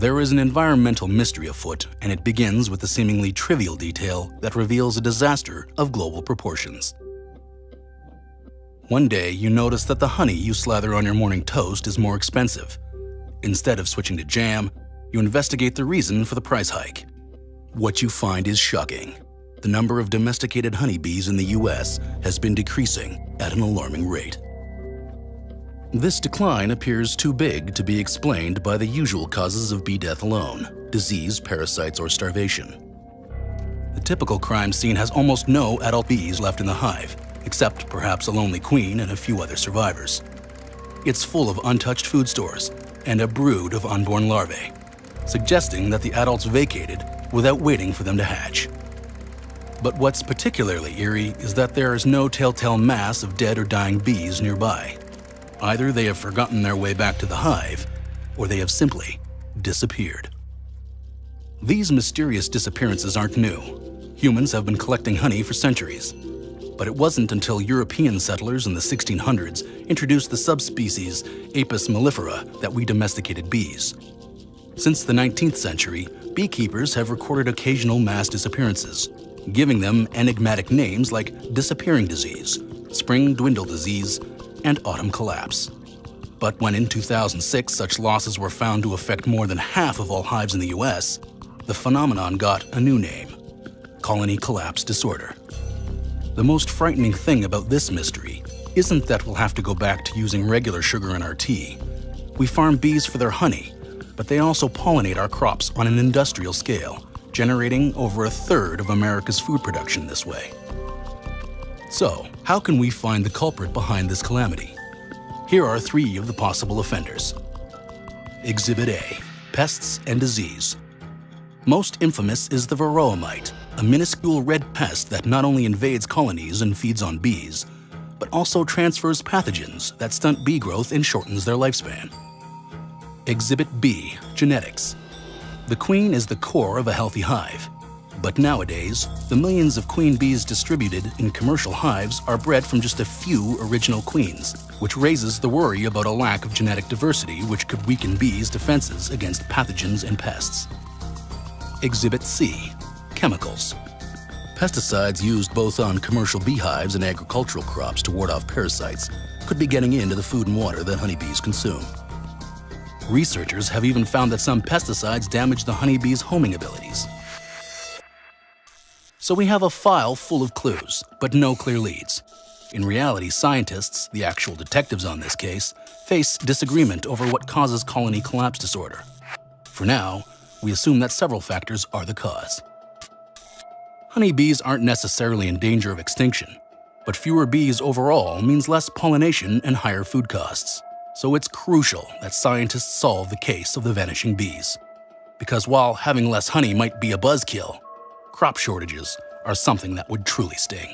There is an environmental mystery afoot, and it begins with the seemingly trivial detail that reveals a disaster of global proportions. One day, you notice that the honey you slather on your morning toast is more expensive. Instead of switching to jam, you investigate the reason for the price hike. What you find is shocking. The number of domesticated honeybees in the US has been decreasing at an alarming rate. This decline appears too big to be explained by the usual causes of bee death alone: disease, parasites, or starvation. The typical crime scene has almost no adult bees left in the hive, except perhaps a lonely queen and a few other survivors. It's full of untouched food stores and a brood of unborn larvae, suggesting that the adults vacated without waiting for them to hatch. But what's particularly eerie is that there is no telltale mass of dead or dying bees nearby. Either they have forgotten their way back to the hive, or they have simply disappeared. These mysterious disappearances aren't new. Humans have been collecting honey for centuries. But it wasn't until European settlers in the 1600s introduced the subspecies Apis mellifera that we domesticated bees. Since the 19th century, beekeepers have recorded occasional mass disappearances, giving them enigmatic names like disappearing disease, spring dwindle disease, and autumn collapse. But when in 2006 such losses were found to affect more than half of all hives in the US, the phenomenon got a new name: colony collapse disorder. The most frightening thing about this mystery isn't that we'll have to go back to using regular sugar in our tea. We farm bees for their honey, but they also pollinate our crops on an industrial scale, generating over a third of America's food production this way. So, how can we find the culprit behind this calamity? Here are 3 of the possible offenders. Exhibit A: pests and disease. Most infamous is the varroa mite, a minuscule red pest that not only invades colonies and feeds on bees, but also transfers pathogens that stunt bee growth and shortens their lifespan. Exhibit B: genetics. The queen is the core of a healthy hive. But nowadays, the millions of queen bees distributed in commercial hives are bred from just a few original queens, which raises the worry about a lack of genetic diversity which could weaken bees' defenses against pathogens and pests. Exhibit C: chemicals. Pesticides used both on commercial beehives and agricultural crops to ward off parasites could be getting into the food and water that honeybees consume. Researchers have even found that some pesticides damage the honeybees' homing abilities. So we have a file full of clues, but no clear leads. In reality, scientists, the actual detectives on this case, face disagreement over what causes colony collapse disorder. For now, we assume that several factors are the cause. Honeybees aren't necessarily in danger of extinction, but fewer bees overall means less pollination and higher food costs. So it's crucial that scientists solve the case of the vanishing bees. Because while having less honey might be a buzzkill, crop shortages are something that would truly sting.